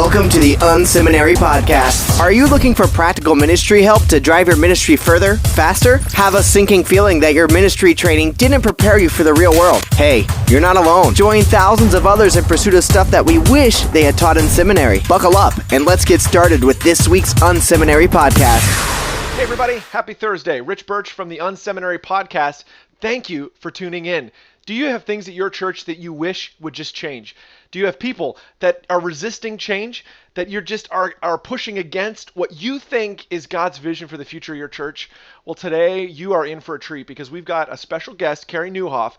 Welcome to the Unseminary Podcast. Are you looking for practical ministry help to drive your ministry further, faster? Have a sinking feeling that your ministry training didn't prepare you for the real world? Hey, you're not alone. Join thousands of others in pursuit of stuff that we wish they had taught in seminary. Buckle up, and let's get started with this week's Unseminary Podcast. Hey everybody, happy Thursday. Rich Birch from the Unseminary Podcast. Thank you for tuning in. Do you have things at your church that you wish would just change? Do you have people that are resisting change, that you're just are pushing against what you think is God's vision for the future of your church? Well, today you are in for a treat because we've got a special guest, Carey Nieuwhof,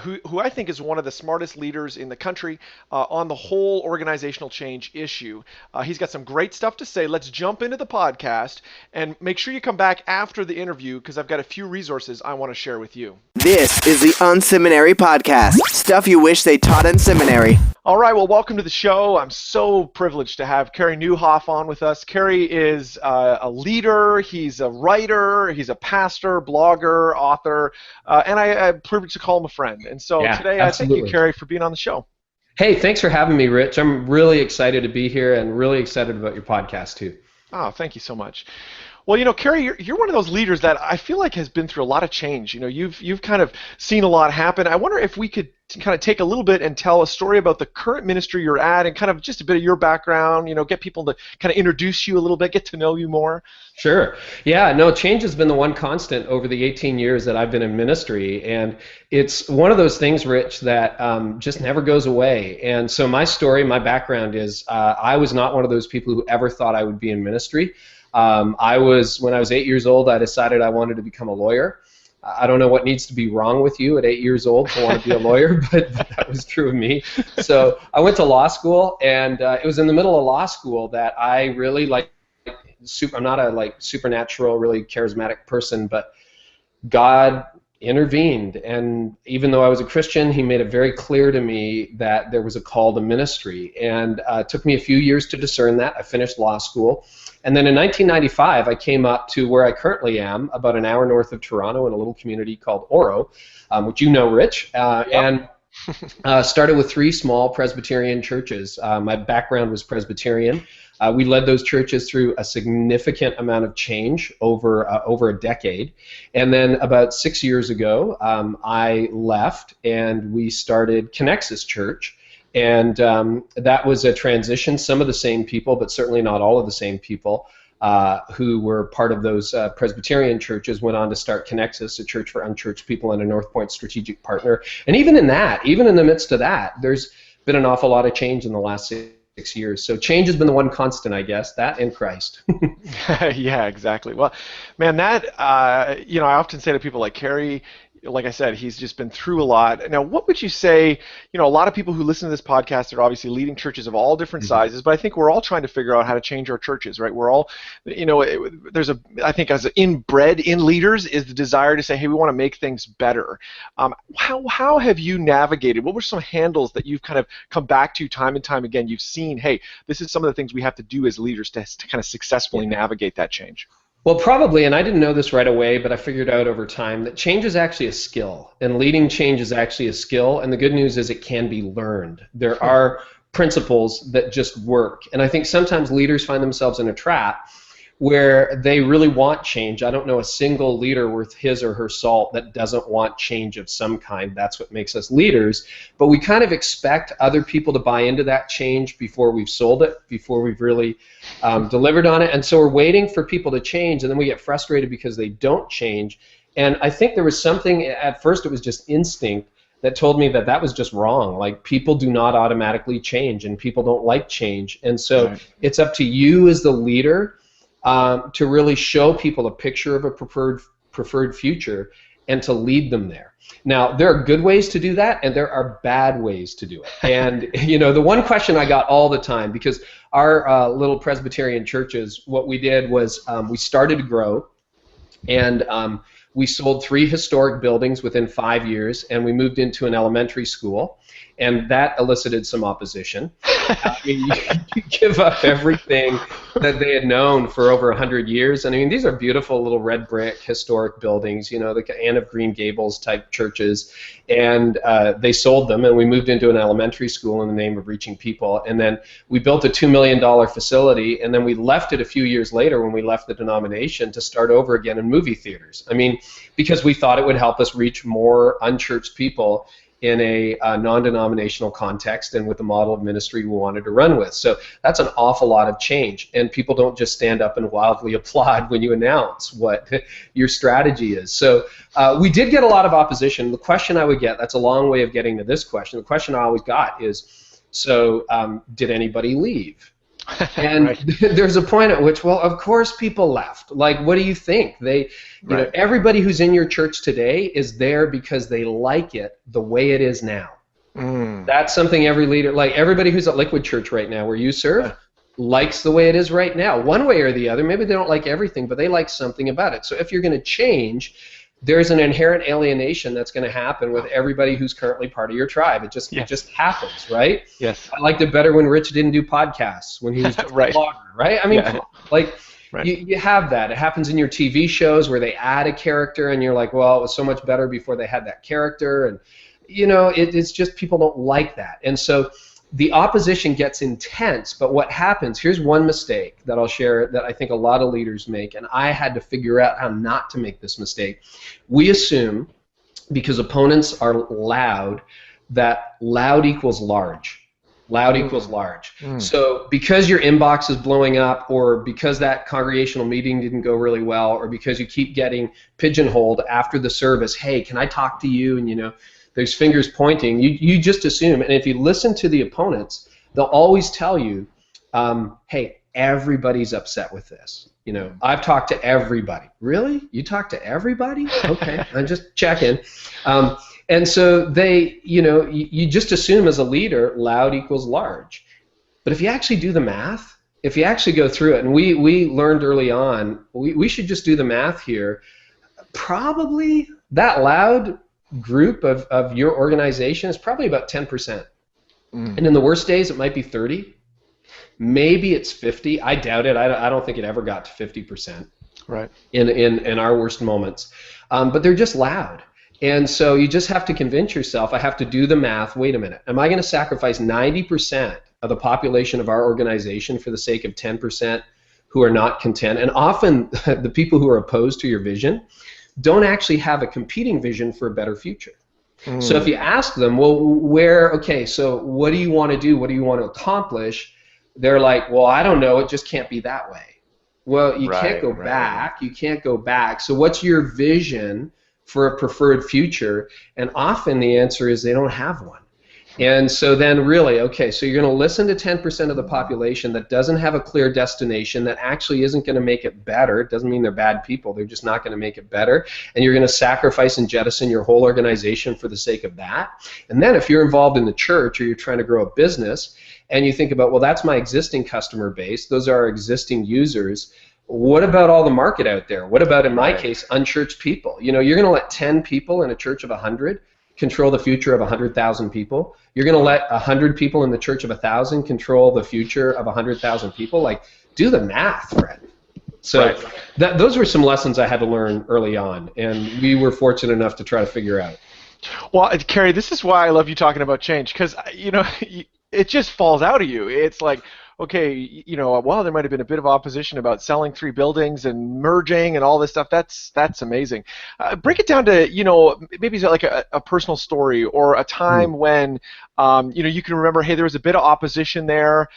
who I think is one of the smartest leaders in the country on the whole organizational change issue. He's got some great stuff to say. Let's jump into the podcast and make sure you come back after the interview because I've got a few resources I want to share with you. This is the Unseminary Podcast. Stuff you wish they taught in seminary. All right, well, welcome to the show. I'm so privileged to have Carey Nieuwhof on with us. Carey is a leader, he's a writer, he's a pastor, blogger, author, and I'm privileged to call him a friend. And so today, absolutely. I thank you, Carey, for being on the show. Hey, thanks for having me, Rich. I'm really excited to be here and really excited about your podcast, too. Oh, thank you so much. Well, you know, Carey, you're one of those leaders that I feel like has been through a lot of change. You know, you've kind of seen a lot happen. I wonder if we could kind of take a little bit and tell a story about the current ministry you're at and kind of just a bit of your background, you know, get people to kind of introduce you a little bit, get to know you more. Sure. Yeah, no, change has been the one constant over the 18 years that I've been in ministry. And it's one of those things, Rich, that just never goes away. And so my story, my background is I was not one of those people who ever thought I would be in ministry. When I was 8 years old, I decided I wanted to become a lawyer. I don't know what needs to be wrong with you at 8 years old to want to be a lawyer, but that was true of me. So I went to law school, and it was in the middle of law school that I really I'm not a supernatural, really charismatic person, but God intervened, and even though I was a Christian, he made it very clear to me that there was a call to ministry, and it took me a few years to discern that. I finished law school, and then in 1995 I came up to where I currently am, about an hour north of Toronto in a little community called Oro, which you know, Rich, and started with 3 small Presbyterian churches. My background was Presbyterian. We led those churches through a significant amount of change over a decade. And then about 6 years ago, I left and we started Connexus Church. And that was a transition. Some of the same people, but certainly not all of the same people who were part of those Presbyterian churches went on to start Connexus, a church for unchurched people and a North Point strategic partner. And even in the midst of that, there's been an awful lot of change in the last 6 years. So change has been the one constant, I guess, that and Christ. Yeah, exactly. Well, man, that, I often say to people like Carey, like I said, he's just been through a lot. Now, what would you say, a lot of people who listen to this podcast are obviously leading churches of all different sizes, but I think we're all trying to figure out how to change our churches, right? We're all, I think as inbred in leaders is the desire to say, hey, we want to make things better. How have you navigated? What were some handles that you've kind of come back to time and time again? You've seen, hey, this is some of the things we have to do as leaders to kind of successfully navigate that change. Well, probably, and I didn't know this right away, but I figured out over time that change is actually a skill, and leading change is actually a skill, and the good news is it can be learned. There are principles that just work, and I think sometimes leaders find themselves in a trap where they really want change. I don't know a single leader worth his or her salt that doesn't want change of some kind. That's what makes us leaders. But we kind of expect other people to buy into that change before we've sold it, before we've really delivered on it. And so we're waiting for people to change, and then we get frustrated because they don't change. And I think there was something, at first it was just instinct, that told me that that was just wrong. Like, people do not automatically change, and people don't like change. And so It's up to you as the leader to really show people a picture of a preferred future and to lead them there. Now, there are good ways to do that, and there are bad ways to do it. And the one question I got all the time, because our little Presbyterian churches, what we did was we started to grow, and we sold 3 historic buildings within 5 years, and we moved into an elementary school, and that elicited some opposition. I mean, you give up everything that they had known for over 100 years. And I mean, these are beautiful little red brick historic buildings, you know, the Anne of Green Gables type churches. And they sold them, and we moved into an elementary school in the name of reaching people. And then we built a $2 million facility, and then we left it a few years later when we left the denomination to start over again in movie theaters. I mean, because we thought it would help us reach more unchurched people in a non-denominational context and with the model of ministry we wanted to run with. So that's an awful lot of change, and people don't just stand up and wildly applaud when you announce what your strategy is. So we did get a lot of opposition. The question I would get, that's a long way of getting to this question, the question I always got is, so did anybody leave? And right. There's a point at which, well, of course people left. Like, what do you think? You know, everybody who's in your church today is there because they like it the way it is now. That's something every leader, like everybody who's at Liquid Church right now, where you serve, likes the way it is right now. One way or the other. Maybe they don't like everything, but they like something about it. So if you're going to change, there's an inherent alienation that's going to happen with everybody who's currently part of your tribe. It just happens, right? Yes. I liked it better when Rich didn't do podcasts, when he was just right. a blogger, right? I mean, you have that. It happens in your TV shows where they add a character, and you're like, well, it was so much better before they had that character, and you know, it's just people don't like that, and so the opposition gets intense. But what happens, here's one mistake that I'll share that I think a lot of leaders make, and I had to figure out how not to make this mistake. We assume, because opponents are loud, that loud equals large. Loud equals large. So because your inbox is blowing up, or because that congregational meeting didn't go really well, or because you keep getting pigeonholed after the service, hey, can I talk to you? And you know, there's fingers pointing. You just assume, and if you listen to the opponents, they'll always tell you, hey, everybody's upset with this. You know, I've talked to everybody. Really? You talked to everybody? Okay, I'm just checking. And so they, you know, you just assume as a leader, loud equals large. But if you actually do the math, if you actually go through it, and we learned early on, we should just do the math here, probably that loud group of your organization is probably about 10%. And in the worst days, it might be 30. Maybe it's 50. I doubt it. I don't think it ever got to 50%. Right. In our worst moments. But they're just loud. And so you just have to convince yourself, I have to do the math. Wait a minute. Am I going to sacrifice 90% of the population of our organization for the sake of 10% who are not content? And often the people who are opposed to your vision don't actually have a competing vision for a better future. So if you ask them, well, so what do you want to do? What do you want to accomplish? They're like, well, I don't know. It just can't be that way. Well, you can't go back. You can't go back. So what's your vision for a preferred future? And often the answer is they don't have one. And so then really, so you're going to listen to 10% of the population that doesn't have a clear destination, that actually isn't going to make it better. It doesn't mean they're bad people. They're just not going to make it better. And you're going to sacrifice and jettison your whole organization for the sake of that. And then if you're involved in the church, or you're trying to grow a business, and you think about, well, that's my existing customer base. Those are our existing users. What about all the market out there? What about, in my case, unchurched people? You know, you're going to let 10 people in a church of 100 control the future of 100,000 people. You're going to let 100 people in the church of 1,000 control the future of 100,000 people. Like, do the math, Fred. So those were some lessons I had to learn early on, and we were fortunate enough to try to figure out. Well, Carey, this is why I love you talking about change, because, you know, it just falls out of you. It's like, okay, you know, well, there might have been a bit of opposition about selling 3 buildings and merging and all this stuff. That's amazing. Break it down to, you know, maybe like a personal story, or a time when, you know, you can remember, hey, there was a bit of opposition there,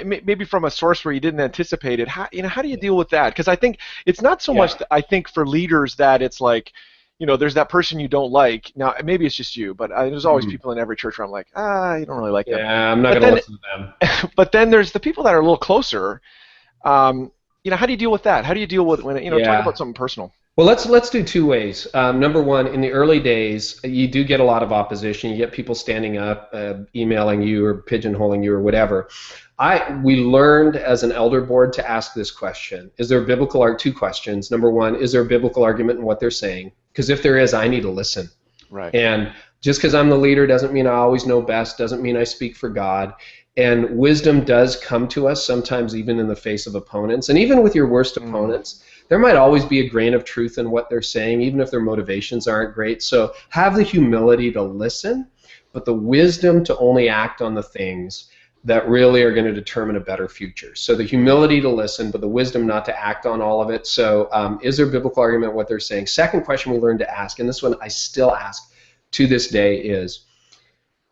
maybe from a source where you didn't anticipate it. How do you deal with that? Because I think it's not so much, I think, for leaders that it's like, you know, there's that person you don't like. Now, maybe it's just you, but there's always people in every church where I'm like, you don't really like them. Yeah, I'm not going to listen to them. But then there's the people that are a little closer. You know, how do you deal with that? How do you deal with when, you know, talk about something personal? Well, let's do 2 ways. Number one, in the early days, you do get a lot of opposition. You get people standing up, emailing you, or pigeonholing you, or whatever. We learned as an elder board to ask this question: is there a biblical 2 questions? Number one, is there a biblical argument in what they're saying? Because if there is, I need to listen. Right. And just because I'm the leader doesn't mean I always know best, doesn't mean I speak for God. And wisdom does come to us sometimes even in the face of opponents. And even with your worst opponents, there might always be a grain of truth in what they're saying, even if their motivations aren't great. So have the humility to listen, but the wisdom to only act on the things that really are going to determine a better future. So the humility to listen, but the wisdom not to act on all of it. So is there biblical argument what they're saying? Second question we learned to ask, and this one I still ask to this day, is,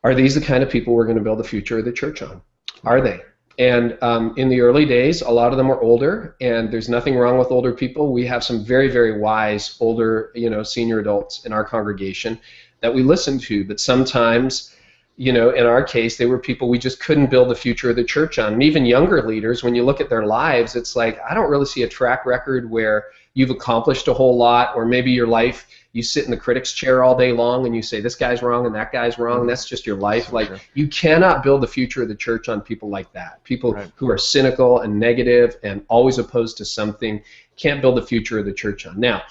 are these the kind of people we're going to build the future of the church on? Are they? And in the early days, a lot of them were older, and there's nothing wrong with older people. We have some very, very wise older, senior adults in our congregation that we listen to, but sometimes, in our case, they were people we just couldn't build the future of the church on. And even younger leaders, when you look at their lives, it's like, I don't really see a track record where you've accomplished a whole lot, or maybe your life, you sit in the critic's chair all day long and you say this guy's wrong and that guy's wrong. That's just your life. So like, you cannot build the future of the church on people like that. People who are cynical and negative and always opposed to something can't build the future of the church on. Now,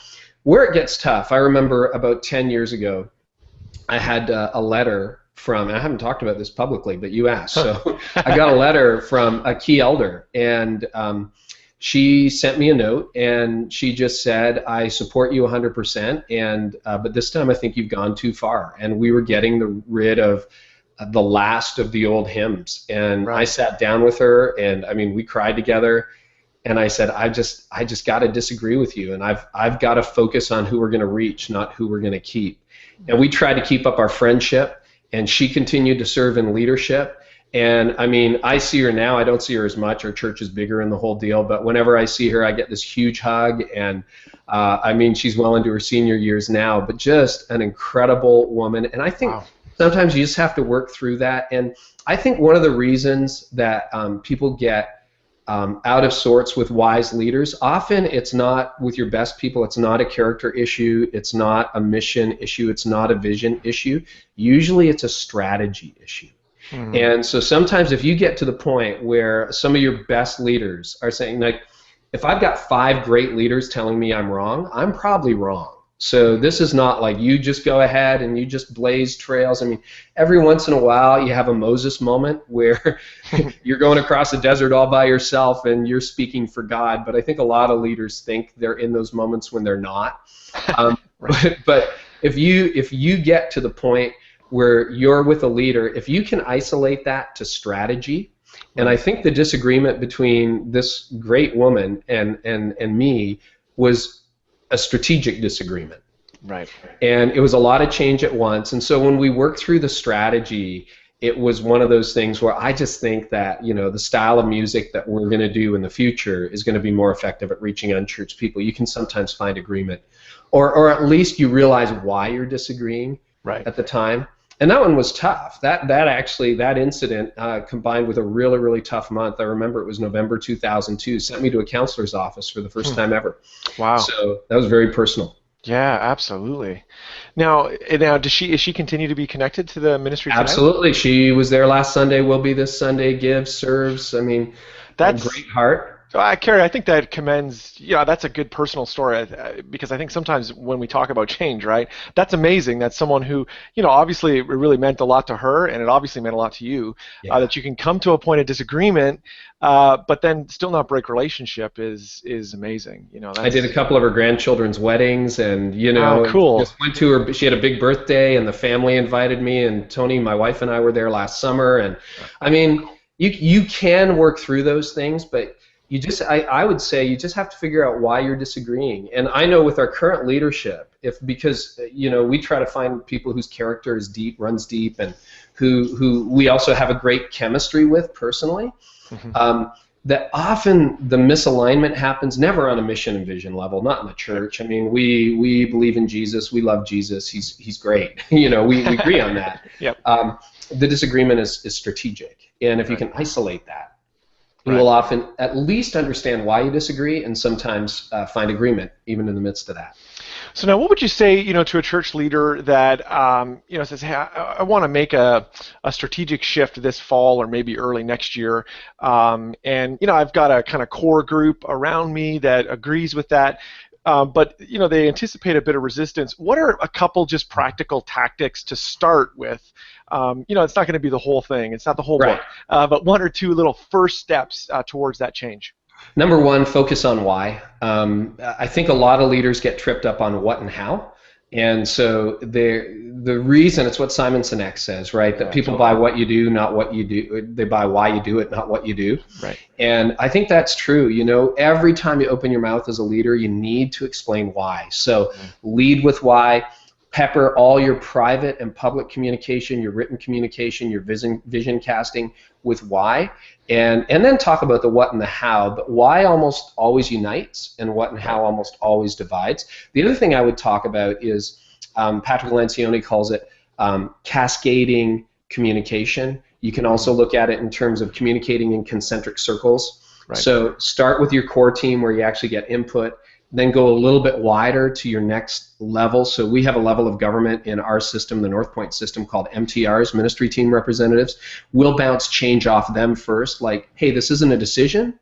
where it gets tough, I remember about 10 years ago, I had a letter from, and I haven't talked about this publicly, but you asked. So I got a letter from a key elder, and she sent me a note, and she just said, I support you 100%, and but this time I think you've gone too far. And we were getting rid of the last of the old hymns. And I sat down with her, and I mean, we cried together. And I said, I just got to disagree with you, and I've got to focus on who we're going to reach, not who we're going to keep. And we tried to keep up our friendship, and she continued to serve in leadership. And I mean, I see her now. I don't see her as much. Our church is bigger in the whole deal. But whenever I see her, I get this huge hug. And I mean, she's well into her senior years now, but just an incredible woman. And I think sometimes you just have to work through that. And I think one of the reasons that people get out of sorts with wise leaders, often it's not with your best people. It's not a character issue. It's not a mission issue. It's not a vision issue. Usually it's a strategy issue. And so sometimes if you get to the point where some of your best leaders are saying, like, if I've got 5 great leaders telling me I'm wrong, I'm probably wrong. So this is not like you just go ahead and you just blaze trails. I mean, every once in a while you have a Moses moment where you're going across the desert all by yourself and you're speaking for God. But I think a lot of leaders think they're in those moments when they're not. But if you get to the point where you're with a leader, if you can isolate that to strategy, and I think the disagreement between this great woman and me was a strategic disagreement. Right. And it was a lot of change at once. And so when we worked through the strategy, it was one of those things where I just think that, the style of music that we're going to do in the future is going to be more effective at reaching unchurched people. You can sometimes find agreement, or at least you realize why you're disagreeing at the time. And that one was tough. That incident combined with a really, really tough month. I remember it was November 2002. Sent me to a counselor's office for the first time ever. Wow. So that was very personal. Yeah, absolutely. Now, is she continue to be connected to the ministry today? Absolutely. She was there last Sunday. Will be this Sunday. Gives, serves. I mean, that's a great heart. Carey, I think that commends, that's a good personal story, because I think sometimes when we talk about change, right, that's amazing that someone who, obviously it really meant a lot to her, and it obviously meant a lot to you, that you can come to a point of disagreement, but then still not break relationship is amazing. I did a couple of her grandchildren's weddings, and, cool. Just went to her, she had a big birthday, and the family invited me, and Tony, my wife, and I were there last summer, and, I mean, you can work through those things, but I would say you just have to figure out why you're disagreeing. And I know with our current leadership, because we try to find people whose character is deep, runs deep, and who we also have a great chemistry with personally, that often the misalignment happens never on a mission and vision level, not in the church. I mean, we believe in Jesus, we love Jesus, he's great. We agree on that. The disagreement is strategic, and if you can isolate that, you will often at least understand why you disagree, and sometimes find agreement even in the midst of that. So now, what would you say, to a church leader that, says, hey, I want to make a strategic shift this fall or maybe early next year, and I've got a kind of core group around me that agrees with that. but they anticipate a bit of resistance. What are a couple just practical tactics to start with? It's not going to be the whole thing. It's not the whole book, but one or two little first steps towards that change. Number one, focus on why. I think a lot of leaders get tripped up on what and how. And so the reason, it's what Simon Sinek says, right? That people buy what you do, not what you do. They buy why you do it, not what you do. Right. And I think that's true. Every time you open your mouth as a leader, you need to explain why. So lead with why. Pepper all your private and public communication, your written communication, your vision casting with why, and then talk about the what and the how. But why almost always unites, and what and how almost always divides. The other thing I would talk about is Patrick Lencioni calls it cascading communication. You can also look at it in terms of communicating in concentric circles. Right. So start with your core team where you actually get input, then go a little bit wider to your next level. So we have a level of government in our system, the North Point system, called MTRs, Ministry Team Representatives. We'll bounce change off them first, like, hey, this isn't a decision.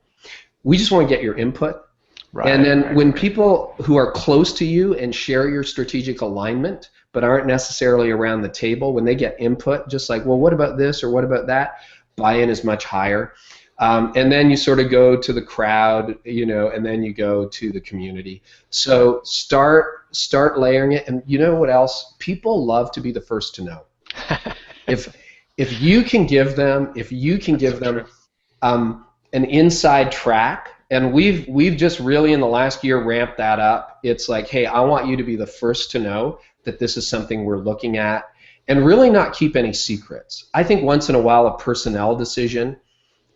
We just want to get your input. Right, and then when people who are close to you and share your strategic alignment but aren't necessarily around the table, when they get input, just like, well, what about this or what about that, buy-in is much higher. And then you sort of go to the crowd, and then you go to the community. So start layering it. And you know what else? People love to be the first to know. If you can give them an inside track, and we've just really in the last year ramped that up. It's like, hey, I want you to be the first to know that this is something we're looking at, and really not keep any secrets. I think once in a while a personnel decision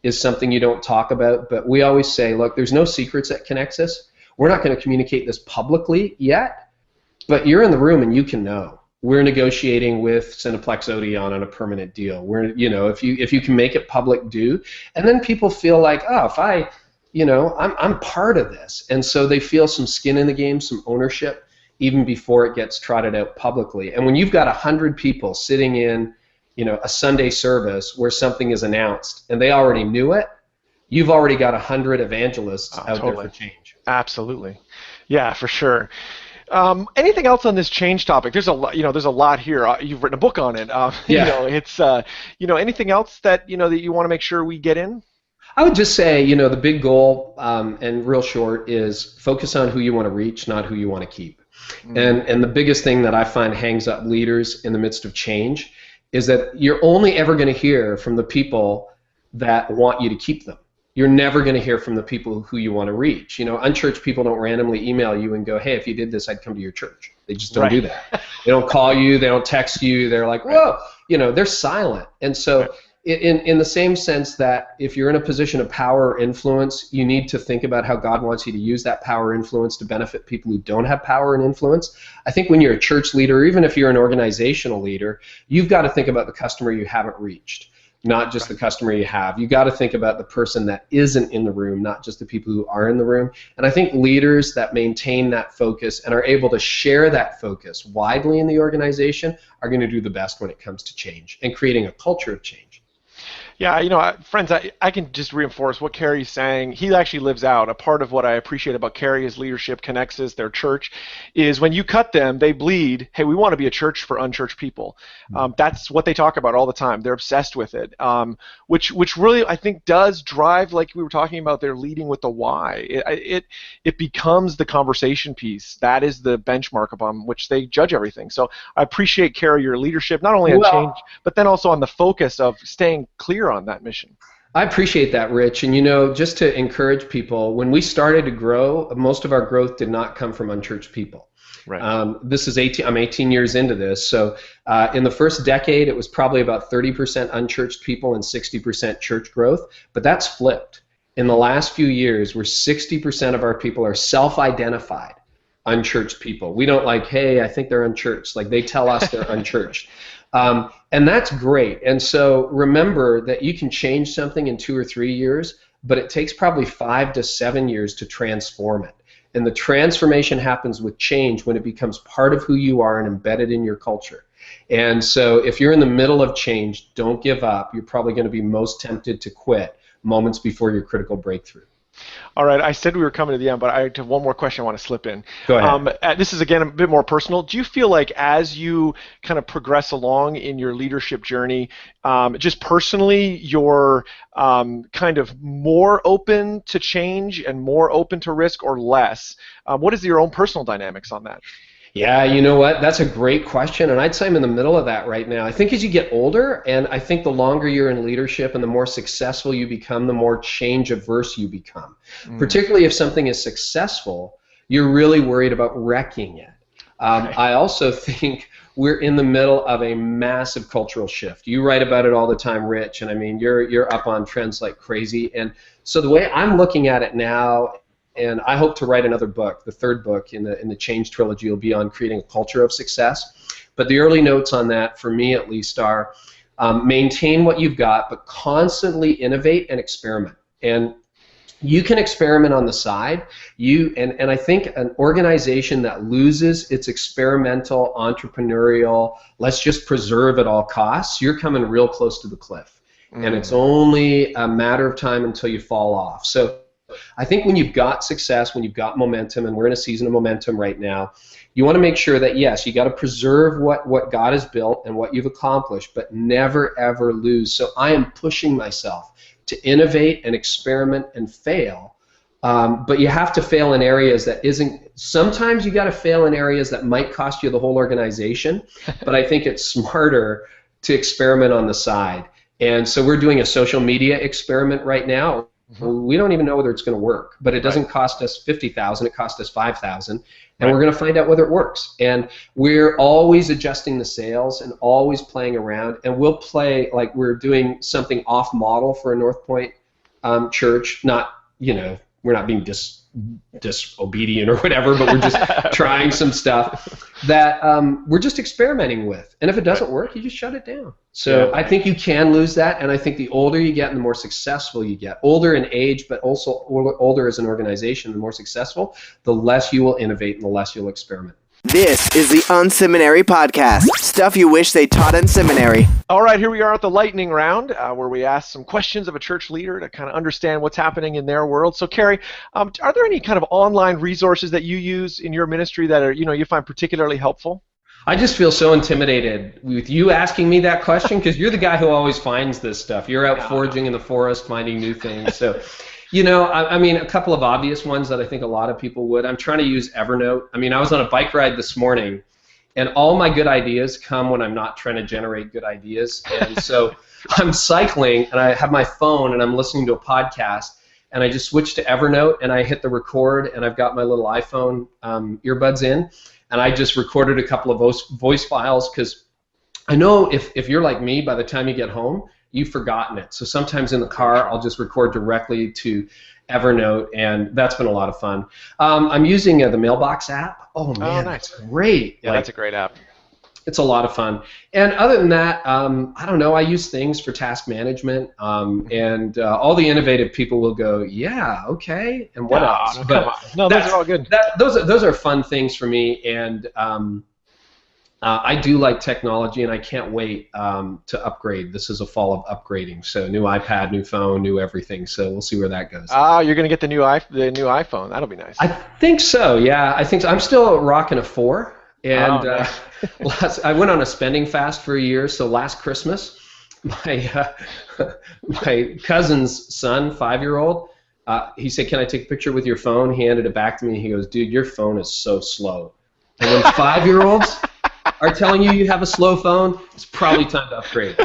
is something you don't talk about, but we always say, look, there's no secrets at Connexus. We're not going to communicate this publicly yet, but you're in the room and you can know. We're negotiating with Cineplex Odeon on a permanent deal. If you can make it public, do. And then people feel like, oh, if I'm part of this. And so they feel some skin in the game, some ownership, even before it gets trotted out publicly. And when you've got 100 people sitting in a Sunday service where something is announced and they already knew it, you've already got 100 evangelists out there for change. Absolutely. Yeah, for sure. Anything else on this change topic? There's a lot here. You've written a book on it. Anything else that that you want to make sure we get in? I would just say, the big goal, and real short, is focus on who you want to reach, not who you want to keep. And the biggest thing that I find hangs up leaders in the midst of change is that you're only ever going to hear from the people that want you to keep them. You're never going to hear from the people who you want to reach. Unchurched people don't randomly email you and go, hey, if you did this, I'd come to your church. They just don't do that. They don't call you. They don't text you. They're like, whoa, they're silent. And so in the same sense that if you're in a position of power or influence, you need to think about how God wants you to use that power or influence to benefit people who don't have power and influence. I think when you're a church leader, or even if you're an organizational leader, you've got to think about the customer you haven't reached, not just the customer you have. You've got to think about the person that isn't in the room, not just the people who are in the room. And I think leaders that maintain that focus and are able to share that focus widely in the organization are going to do the best when it comes to change and creating a culture of change. Yeah, friends, I can just reinforce what Carey's saying. He actually lives out. A part of what I appreciate about Carey, his leadership, Connexus, their church, is when you cut them, they bleed, hey, we want to be a church for unchurched people. That's what they talk about all the time. They're obsessed with it, which really, I think, does drive, like we were talking about, they're leading with the why. It becomes the conversation piece. That is the benchmark upon which they judge everything. So I appreciate, Carey, your leadership, not only on change, but then also on the focus of staying clear on that mission. I appreciate that, Rich. And just to encourage people, when we started to grow, most of our growth did not come from unchurched people. Right. I'm 18 years into this. So in the first decade, it was probably about 30% unchurched people and 60% church growth. But that's flipped. In the last few years, where 60% of our people are self-identified unchurched people. We don't like, hey, I think they're unchurched. Like they tell us they're unchurched. And that's great. And so remember that you can change something in 2 or 3 years, but it takes probably 5 to 7 years to transform it. And the transformation happens with change when it becomes part of who you are and embedded in your culture. And so if you're in the middle of change, don't give up. You're probably going to be most tempted to quit moments before your critical breakthrough. All right, I said we were coming to the end, but I have one more question I want to slip in. Go ahead. This is, again, a bit more personal. Do you feel like as you kind of progress along in your leadership journey, just personally, you're kind of more open to change and more open to risk, or less? What is your own personal dynamics on that? Yeah, you know what? That's a great question, and I'd say I'm in the middle of that right now. I think as you get older, and I think the longer you're in leadership and the more successful you become, the more change averse you become. Particularly if something is successful, you're really worried about wrecking it. I also think we're in the middle of a massive cultural shift. You write about it all the time, Rich, and I mean, you're up on trends like crazy. And so the way I'm looking at it now, and I hope to write another book, the third book in the Change trilogy, will be on creating a culture of success. But the early notes on that, for me at least, are maintain what you've got, but constantly innovate and experiment. And you can experiment on the side. And I think an organization that loses its experimental, entrepreneurial, let's just preserve at all costs, you're coming real close to the cliff. And it's only a matter of time until you fall off. So I think when you've got success, when you've got momentum, and we're in a season of momentum right now, you want to make sure that, yes, you got to preserve what God has built and what you've accomplished, but never, ever lose. So I am pushing myself to innovate and experiment and fail. But you have to fail in areas that isn't, sometimes you got to fail in areas that might cost you the whole organization, but I think it's smarter to experiment on the side. And so we're doing a social media experiment right now. We don't even know whether it's going to work, but it doesn't cost us $50,000, it costs us $5,000, and we're going to find out whether it works. And we're always adjusting the sails and always playing around, and we'll play like we're doing something off model for a North Point church. Not, we're not being disobedient or whatever, but we're just trying some stuff that we're just experimenting with. And if it doesn't work, you just shut it down. So I think you can lose that, and I think the older you get and the more successful you get, older in age, but also older as an organization, the more successful, the less you will innovate and the less you'll experiment. This is the Unseminary Podcast. Stuff you wish they taught in seminary. All right, here we are at the lightning round, where we ask some questions of a church leader to kind of understand what's happening in their world. So, Carey, are there any kind of online resources that you use in your ministry that are, you find particularly helpful? I just feel so intimidated with you asking me that question, because you're the guy who always finds this stuff. You're out foraging in the forest, finding new things. So, I mean, a couple of obvious ones that I think a lot of people would. I'm trying to use Evernote. I mean, I was on a bike ride this morning, and all my good ideas come when I'm not trying to generate good ideas. And so I'm cycling, and I have my phone, and I'm listening to a podcast, and I just switch to Evernote, and I hit the record, and I've got my little iPhone earbuds in, and I just recorded a couple of voice files, because I know if you're like me, by the time you get home, you've forgotten it. So sometimes in the car, I'll just record directly to Evernote, and that's been a lot of fun. I'm using the Mailbox app. Oh, man, nice. That's great. Yeah, that's a great app. It's a lot of fun. And other than that, I don't know, I use things for task management, and all the innovative people will go, yeah, okay, and what else? But no, those are all good. Those are fun things for me, and I do like technology, and I can't wait to upgrade. This is a fall of upgrading, so new iPad, new phone, new everything. So we'll see where that goes. You're gonna get the new iPhone. That'll be nice. I think so. Yeah, I think so. I'm still rocking a 4, and I went on a spending fast for a year. So last Christmas, my cousin's son, 5-year-old, he said, "Can I take a picture with your phone?" He handed it back to me. He goes, "Dude, your phone is so slow." And when 5-year-olds are telling you have a slow phone, it's probably time to upgrade.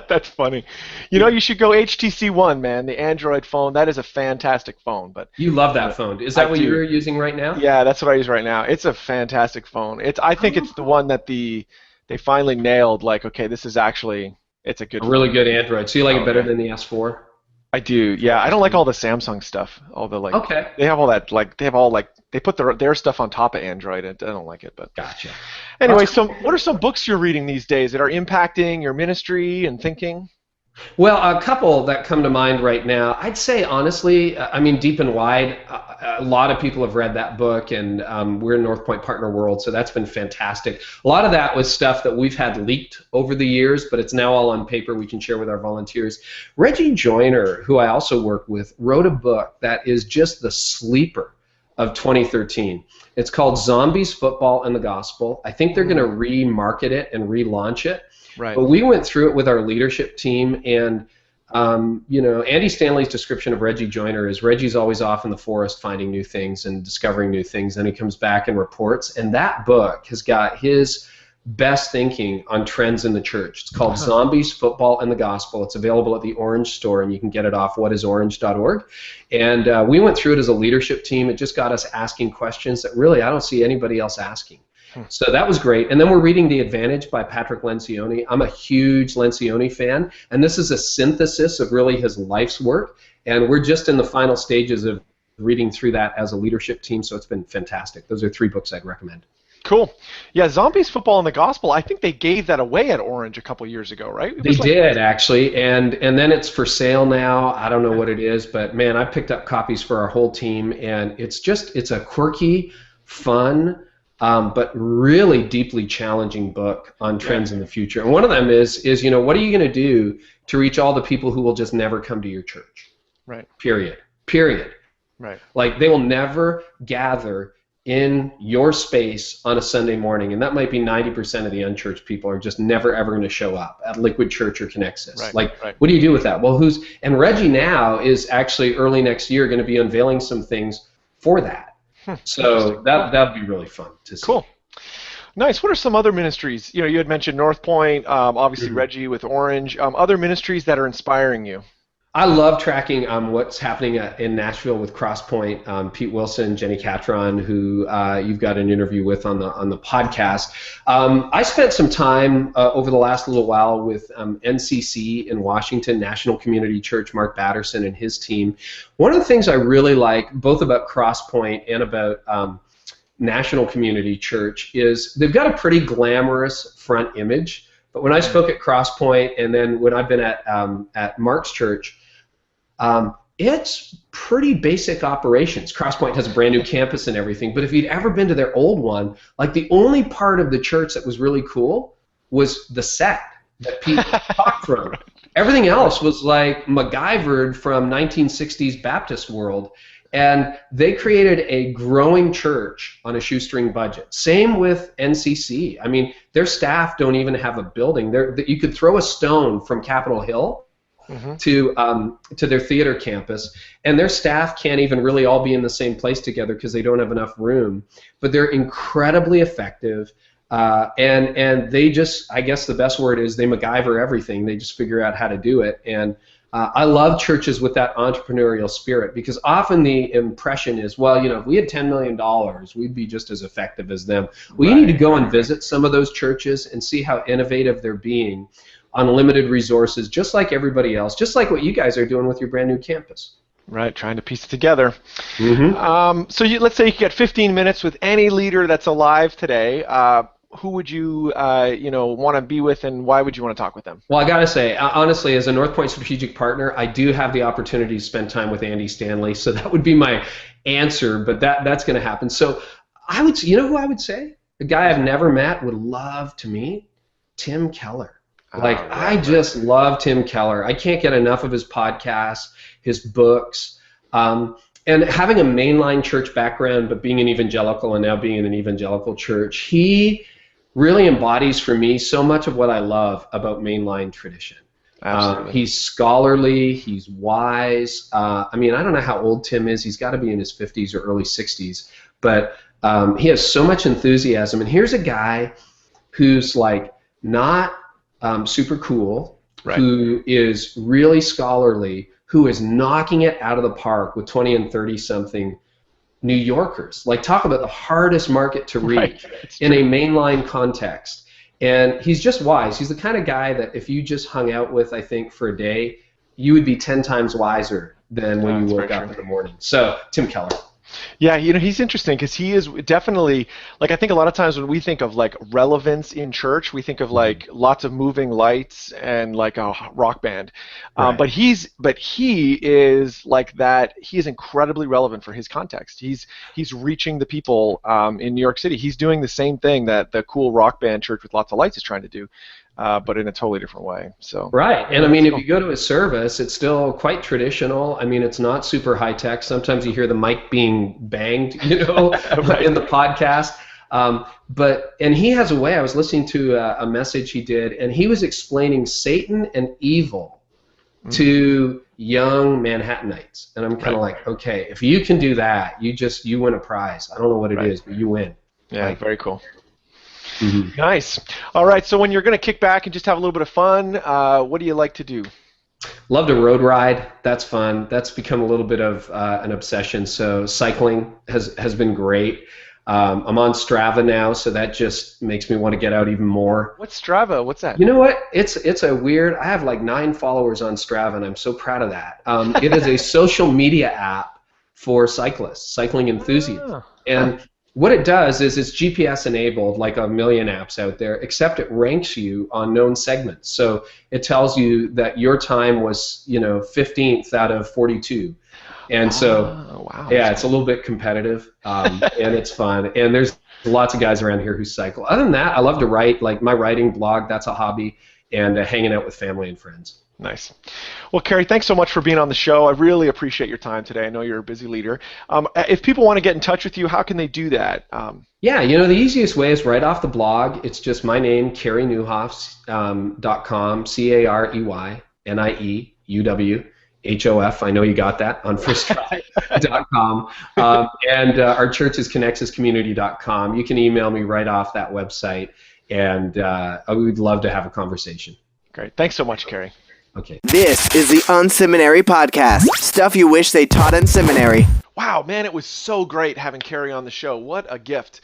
That's funny. You should go HTC One, man, the Android phone. That is a fantastic phone. But you love that phone. Is that what you're using right now? Yeah, that's what I use right now. It's a fantastic phone. I think it's the one that they finally nailed. Like, okay, this is actually, it's a good phone. Really good Android. So you like it better than the S4? I do. Yeah, I don't like all the Samsung stuff. All the they have all that they put their stuff on top of Android. And I don't like it, but gotcha. Anyway, so what are some books you're reading these days that are impacting your ministry and thinking? Well, a couple that come to mind right now. I'd say honestly, I mean, Deep and Wide. a lot of people have read that book, and we're in North Point Partner World, so that's been fantastic. A lot of that was stuff that we've had leaked over the years, but it's now all on paper we can share with our volunteers. Reggie Joyner, who I also work with, wrote a book that is just the sleeper of 2013. It's called Zombies, Football, and the Gospel. I think they're going to remarket it and relaunch it. Right. But we went through it with our leadership team, and Andy Stanley's description of Reggie Joyner is Reggie's always off in the forest finding new things and discovering new things, and he comes back and reports. And that book has got his best thinking on trends in the church. It's called Zombies, Football, and the Gospel. It's available at the Orange store, and you can get it off whatisorange.org. And we went through it as a leadership team. It just got us asking questions that really I don't see anybody else asking. So that was great. And then we're reading The Advantage by Patrick Lencioni. I'm a huge Lencioni fan, and this is a synthesis of really his life's work. And we're just in the final stages of reading through that as a leadership team, so it's been fantastic. Those are 3 books I'd recommend. Cool. Yeah, Zombies, Football, and the Gospel, I think they gave that away at Orange a couple years ago, right? They did, actually, and then it's for sale now. I don't know what it is, but, man, I picked up copies for our whole team, and it's a quirky, fun, but really deeply challenging book on trends in the future. And one of them is what are you going to do to reach all the people who will just never come to your church? Right. Period. Right. Like, they will never gather in your space on a Sunday morning, and that might be 90% of the unchurched people are just never ever going to show up at Liquid Church or Connexus. Right. What do you do with that? Well, and Reggie now is actually early next year going to be unveiling some things for that. So that'd be really fun to see. Cool. Nice. What are some other ministries? You had mentioned North Point, obviously Reggie with Orange. Other ministries that are inspiring you? I love tracking what's happening in Nashville with Crosspoint. Pete Wilson, Jenny Catron, who you've got an interview with on the podcast. I spent some time over the last little while with NCC in Washington, National Community Church, Mark Batterson and his team. One of the things I really like, both about Crosspoint and about National Community Church, is they've got a pretty glamorous front image. But when I spoke at Crosspoint, and then when I've been at Mark's church, it's pretty basic operations. Crosspoint has a brand new campus and everything, but if you'd ever been to their old one, like the only part of the church that was really cool was the set that people talked from. Everything else was like MacGyvered from 1960s Baptist world. And they created a growing church on a shoestring budget. Same with NCC. I mean, their staff don't even have a building. You could throw a stone from Capitol Hill to their theater campus, and their staff can't even really all be in the same place together because they don't have enough room. But they're incredibly effective, and they just, I guess the best word is they MacGyver everything. They just figure out how to do it. And I love churches with that entrepreneurial spirit, because often the impression is, well, if we had $10 million, we'd be just as effective as them. Well, you need to go and visit some of those churches and see how innovative they're being on limited resources, just like everybody else, just like what you guys are doing with your brand new campus. Right, trying to piece it together. So let's say you get 15 minutes with any leader that's alive today. Who would you want to be with, and why would you want to talk with them? Well, I got to say, honestly, as a North Point strategic partner, I do have the opportunity to spend time with Andy Stanley, so that would be my answer, but that's going to happen. So I would, who I would say? A guy I've never met, would love to meet? Tim Keller. I just love Tim Keller. I can't get enough of his podcasts, his books, and having a mainline church background, but being an evangelical and now being in an evangelical church, he really embodies for me so much of what I love about mainline tradition. He's scholarly, he's wise. I don't know how old Tim is. He's got to be in his 50s or early 60s, but he has so much enthusiasm. And here's a guy who's not super cool, who is really scholarly, who is knocking it out of the park with 20 and 30-something New Yorkers. Talk about the hardest market to reach in a mainline context. And he's just wise. He's the kind of guy that if you just hung out with, I think, for a day, you would be 10 times wiser than when you woke up in the morning. So, Tim Keller. Yeah, he's interesting because he is definitely like I think a lot of times when we think of like relevance in church, we think of like lots of moving lights and like a rock band. Right. But he is like that. He is incredibly relevant for his context. He's reaching the people in New York City. He's doing the same thing that the cool rock band church with lots of lights is trying to do. But in a totally different way. So right, and I mean, if you go to a service, it's still quite traditional. I mean, it's not super high tech. Sometimes you hear the mic being banged, right. in the podcast. And he has a way. I was listening to a message he did, and he was explaining Satan and evil to young Manhattanites, and I'm kind of like, okay, if you can do that, you win a prize. I don't know what it is, but you win. Yeah, very cool. Mm-hmm. Nice. All right, so when you're going to kick back and just have a little bit of fun, what do you like to do? Love to road ride. That's fun. That's become a little bit of an obsession. So cycling has been great. I'm on Strava now, so that just makes me want to get out even more. What's Strava? What's that? You know what? It's a weird. I have like 9 followers on Strava, and I'm so proud of that. It is a social media app for cyclists, cycling enthusiasts, and what it does is it's GPS enabled, like a million apps out there, except it ranks you on known segments. So it tells you that your time was, 15th out of 42. And so, yeah, it's a little bit competitive, and it's fun. And there's lots of guys around here who cycle. Other than that, I love to write, like my writing blog, that's a hobby, and hanging out with family and friends. Nice. Well, Carey, thanks so much for being on the show. I really appreciate your time today. I know you're a busy leader. If people want to get in touch with you, how can they do that? Yeah, the easiest way is right off the blog. It's just my name, Carey Nieuwhof, .com, CareyNieuwhof. I know you got that on first try.com. And our church is connexuscommunity.com. You can email me right off that website, and I would love to have a conversation. Great. Thanks so much, Carey. Okay. This is the Unseminary Podcast. Stuff you wish they taught in seminary. Wow, man, it was so great having Carey on the show. What a gift.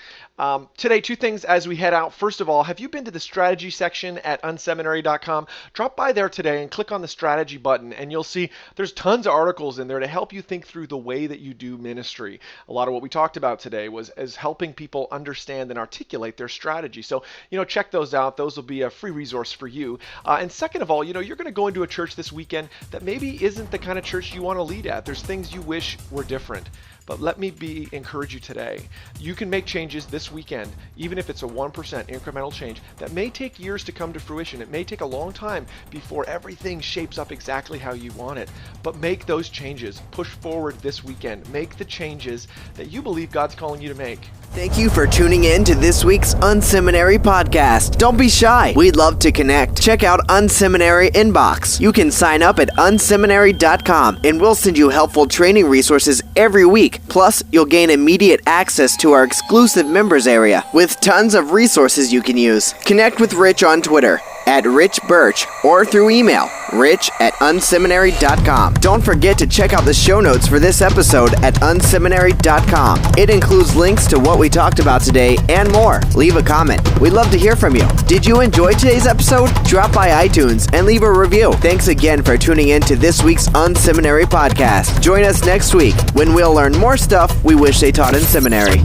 Today, 2 things as we head out. First of all, have you been to the strategy section at unseminary.com? Drop by there today and click on the strategy button, and you'll see there's tons of articles in there to help you think through the way that you do ministry. A lot of what we talked about today was helping people understand and articulate their strategy. So, check those out. Those will be a free resource for you. And second of all, you're going to go into a church this weekend that maybe isn't the kind of church you want to lead at. There's things you wish were different. But let me encourage you today. You can make changes this weekend, even if it's a 1% incremental change that may take years to come to fruition. It may take a long time before everything shapes up exactly how you want it. But make those changes. Push forward this weekend. Make the changes that you believe God's calling you to make. Thank you for tuning in to this week's Unseminary Podcast. Don't be shy. We'd love to connect. Check out Unseminary Inbox. You can sign up at unseminary.com, and we'll send you helpful training resources every week. Plus, you'll gain immediate access to our exclusive members area with tons of resources you can use. Connect with Rich on Twitter @RichBirch or through email rich@unseminary.com. Don't forget to check out the show notes for this episode at unseminary.com. It includes links to what we talked about today and more. Leave a comment. We'd love to hear from you. Did you enjoy today's episode? Drop by iTunes and leave a review. Thanks again for tuning in to this week's Unseminary Podcast. Join us next week when we'll learn more stuff we wish they taught in seminary.